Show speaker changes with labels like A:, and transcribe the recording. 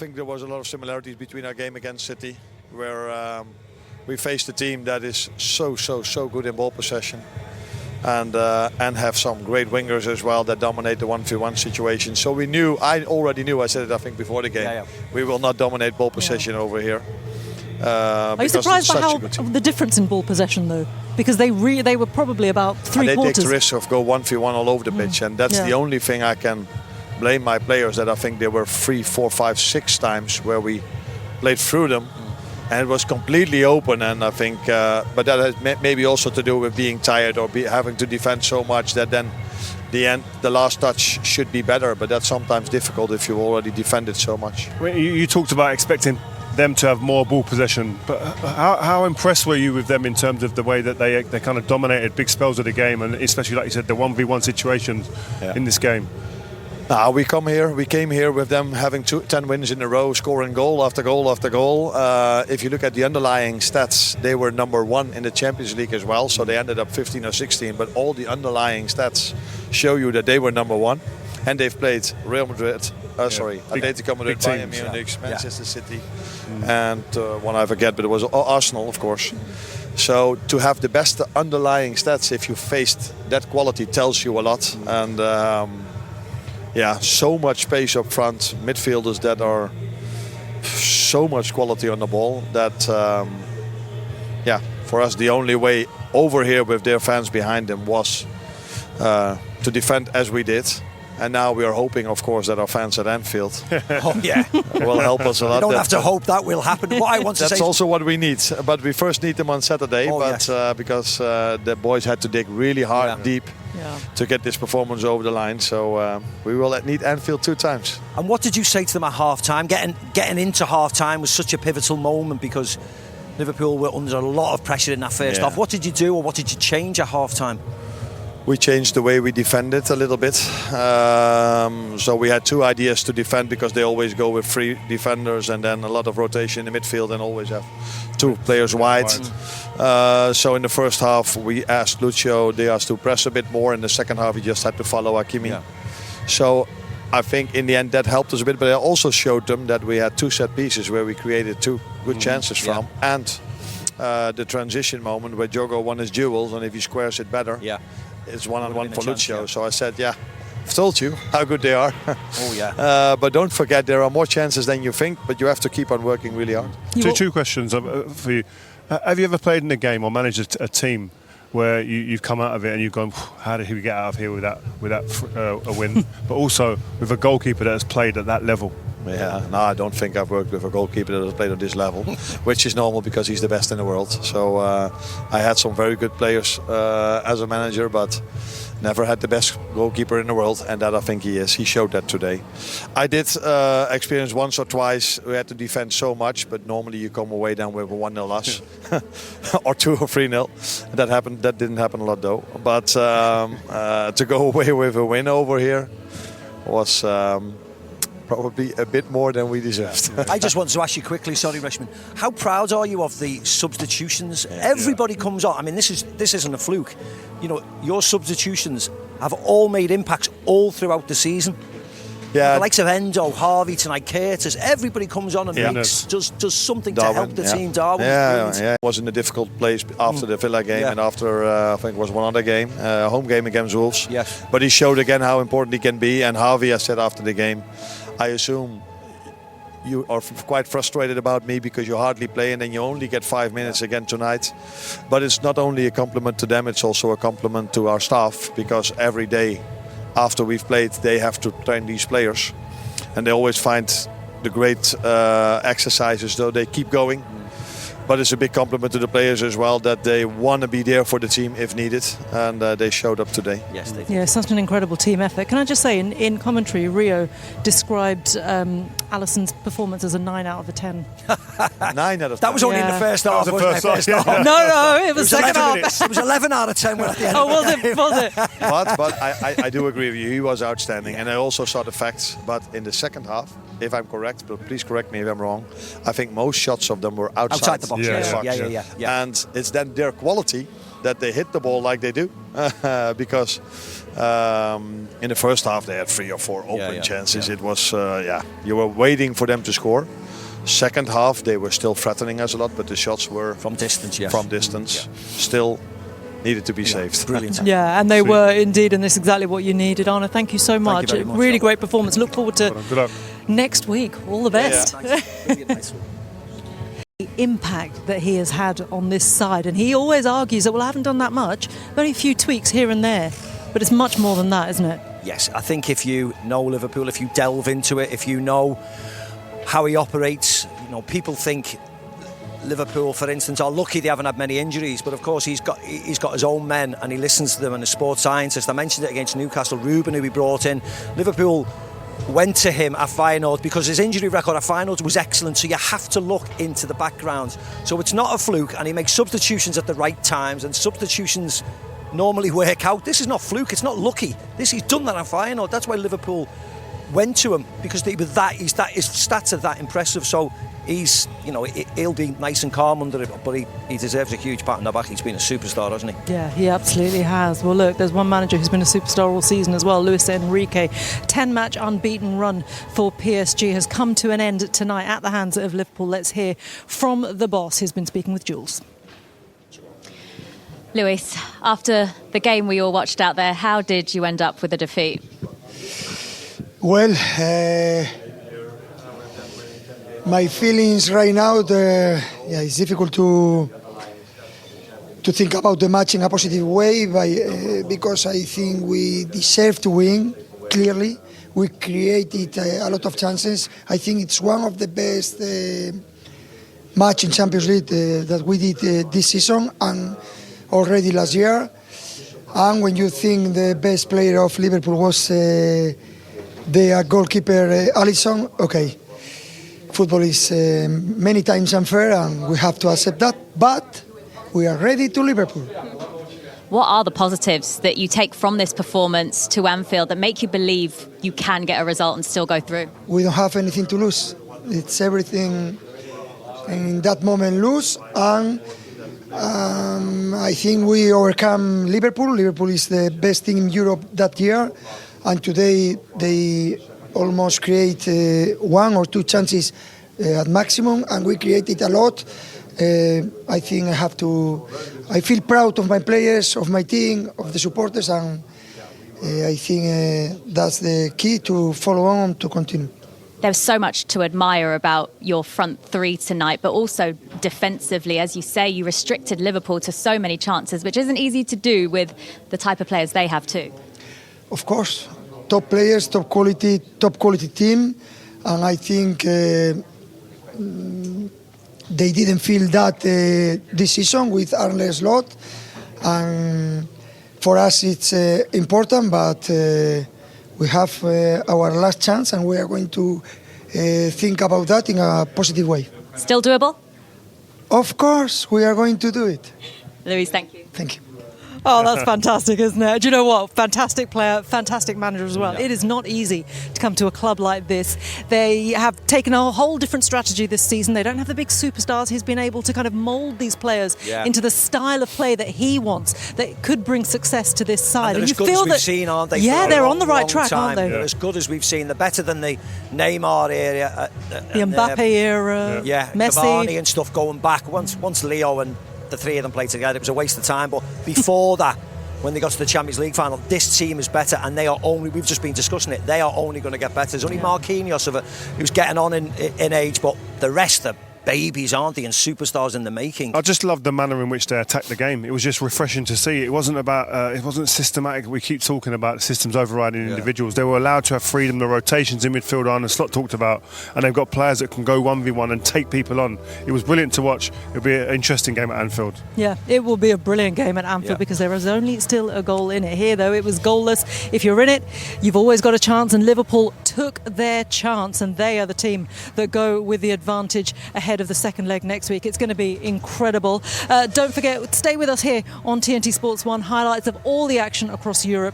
A: think there was a lot of similarities between our game against City, where we faced a team that is so good in ball possession, and have some great wingers as well that dominate the 1v1 situation. So I already knew, I said it I think before the game, we will not dominate ball possession over here.
B: Are you surprised by how the difference in ball possession though? Because they were probably about three quarters.
A: They take the risk of go 1v1 all over the pitch, and that's the only thing I can blame my players, that I think there were 3, 4, 5, 6 times where we played through them, and it was completely open. And I think, but that has maybe also to do with being tired or having to defend so much that then the last touch should be better. But that's sometimes difficult if you already defended so much.
C: You talked about expecting them to have more ball possession, but how impressed were you with them in terms of the way that they kind of dominated big spells of the game, and especially, like you said, the 1v1 situations in this game?
A: We came here with them having 10 wins in a row, scoring goal after goal after goal. If you look at the underlying stats, they were number 1 in the Champions League as well, so they ended up 15 or 16, but all the underlying stats show you that they were number 1. And they've played Real Madrid, Atletico Madrid, Bayern Munich, Manchester City, and one I forget, but it was Arsenal, of course. So to have the best underlying stats, if you faced that quality, tells you a lot. And so much space up front, midfielders that are so much quality on the ball that, for us the only way over here with their fans behind them was to defend as we did. And now we are hoping, of course, that our fans at Anfield will help us a lot.
D: You don't have to hope that will happen. What I want to say
A: that's also what we need. But we first need them on Saturday, because the boys had to dig really hard, deep, to get this performance over the line. So we will need Anfield 2 times.
D: And what did you say to them at half-time? Getting into half-time was such a pivotal moment because Liverpool were under a lot of pressure in that first half. What did you do, or what did you change at half-time?
A: We changed the way we defended a little bit. So we had 2 ideas to defend, because they always go with 3 defenders and then a lot of rotation in the midfield and always have 2 players wide. So in the first half we asked Lucio Diaz to press a bit more. In the second half he just had to follow Hakimi. So I think in the end that helped us a bit, but I also showed them that we had 2 set pieces where we created 2 good chances from, and the transition moment where Jogo won his duels, and if he squares it better, it's one-on-one for Lucio. So I said, I've told you how good they are. But don't forget, there are more chances than you think, but you have to keep on working really hard.
C: Two questions for you. Have you ever played in a game or managed a team where you've come out of it and you've gone, how did we get out of here with a win? But also with a goalkeeper that has played at that level?
A: No, I don't think I've worked with a goalkeeper that has played on this level, which is normal because he's the best in the world. So I had some very good players as a manager, but never had the best goalkeeper in the world, and that I think he is. He showed that today. I did experience once or twice we had to defend so much, but normally you come away then with a 1-0 loss or 2 or 3-0. That didn't happen a lot though. But to go away with a win over here was probably a bit more than we deserved.
D: I just wanted to ask you quickly, sorry Reshman, how proud are you of the substitutions? Everybody comes on. I mean, this isn't a fluke. You know, your substitutions have all made impacts all throughout the season. The likes of Endo, Harvey, tonight Curtis, everybody comes on and does something Darwin, to help the team. Darwin,
A: it was in a difficult place after the Villa game and after I think it was one other game, home game against Wolves. But he showed again how important he can be. And Harvey, I said after the game, I assume you are quite frustrated about me because you hardly play and then you only get 5 minutes again tonight. But it's not only a compliment to them, it's also a compliment to our staff, because every day after we've played they have to train these players and they always find the great exercises, though they keep going. But it's a big compliment to the players as well that they want to be there for the team if needed, and they showed up today.
D: Yes, they did.
B: Yeah, such an incredible team effort. Can I just say, in commentary, Rio described Allison's performance as a 9 out of 10.
A: 9 out of 10.
D: That was only in the first half, wasn't it?
B: No, it was second half.
D: It was 11 out of 10 at the end.
B: Oh, was it?
A: But I do agree with you. He was outstanding, and I also saw the facts. But in the second half, if I'm correct, but please correct me if I'm wrong, I think most shots of them were outside
D: the box.
A: Yeah. And it's then their quality that they hit the ball like they do, because in the first half they had 3 or 4 open chances. It was you were waiting for them to score. Second half they were still threatening us a lot, but the shots were
D: from distance. Yes.
A: From distance, still needed to be saved.
D: Brilliant.
B: Yeah, and they were indeed, and this is exactly what you needed. Arne, thank you so much.
D: Thank you very much.
B: Really great performance. Look forward to
C: Good luck.
B: next week. All the best.
D: Nice.
B: The impact that he has had on this side, and he always argues that, well, I haven't done that much, very a few tweaks here and there, but it's much more than that, isn't it?
D: Yes, I think if you know Liverpool, if you delve into it, if you know how he operates, people think Liverpool, for instance, are lucky they haven't had many injuries, but of course he's got his own men and he listens to them, and a sports scientist. I mentioned it against Newcastle, Ruben, who he brought in. Liverpool went to him at Feyenoord because his injury record at Feyenoord was excellent, so you have to look into the background. So it's not a fluke, and he makes substitutions at the right times, and substitutions normally work out. This is not fluke, it's not lucky. He's done that at Feyenoord. That's why Liverpool went to him, because his stats are that impressive. So he'll be nice and calm under it, but he deserves a huge pat on the back. He's been a superstar, hasn't he?
B: Yeah, he absolutely has. Well, look, there's one manager who's been a superstar all season as well, Luis Enrique. 10-match unbeaten run for PSG has come to an end tonight at the hands of Liverpool. Let's hear from the boss, who's been speaking with Jules.
E: Luis, after the game we all watched out there, how did you end up with a defeat?
F: Well, my feelings right now, it's difficult to think about the match in a positive way, because I think we deserve to win, clearly. We created a lot of chances. I think it's one of the best match in Champions League that we did this season and already last year. And when you think the best player of Liverpool was the goalkeeper Allison, okay. Football is many times unfair and we have to accept that, but we are ready to Liverpool.
E: What are the positives that you take from this performance to Anfield that make you believe you can get a result and still go through?
F: We don't have anything to lose. It's everything in that moment lose, and I think we overcome Liverpool. Liverpool is the best team in Europe that year, and today they almost create 1 or 2 chances at maximum, and we created a lot. I think I feel proud of my players, of my team, of the supporters, and I think that's the key to follow on, to continue.
E: There's so much to admire about your front three tonight, but also defensively, as you say, you restricted Liverpool to so many chances, which isn't easy to do with the type of players they have too.
F: Of course, top players, top quality team, and I think they didn't feel that this season with Arne's lot, and for us it's important, but we have our last chance and we are going to think about that in a positive way.
E: Still doable?
F: Of course, we are going to do it.
E: Luis, thank you.
F: Thank you.
B: Oh, that's fantastic, isn't it? Do you know what? Fantastic player, fantastic manager as well. Yeah. It is not easy to come to a club like this. They have taken a whole different strategy this season. They don't have the big superstars. He's been able to kind of mould these players into the style of play that he wants, that could bring success to this side.
D: And you feel that, seen, aren't they?
B: Yeah, they're on the right track, aren't they?
D: They're as good as we've seen. They're better than the Neymar era.
B: The Mbappe era.
D: Yeah,
B: Messi.
D: Cavani and stuff going back. Once Leo and the three of them played together, it was a waste of time. But before that, when they got to the Champions League final, this team is better, and they are only, we've just been discussing it, they are only going to get better. There's only Marquinhos who's getting on in age, but the rest are babies, aren't they, and superstars in the making.
C: I just loved the manner in which they attacked the game. It was just refreshing to see. It wasn't about, it wasn't systematic. We keep talking about systems overriding individuals. They were allowed to have freedom. The rotations in midfield, Arne Slot talked about, and they've got players that can go 1v1 and take people on. It was brilliant to watch. It'll be an interesting game at Anfield.
B: Yeah, it will be a brilliant game at Anfield because there is only still a goal in it. Here, though, it was goalless. If you're in it, you've always got a chance, and Liverpool took their chance, and they are the team that go with the advantage ahead of the second leg next week. It's going to be incredible. Don't forget, stay with us here on TNT Sports 1. Highlights of all the action across Europe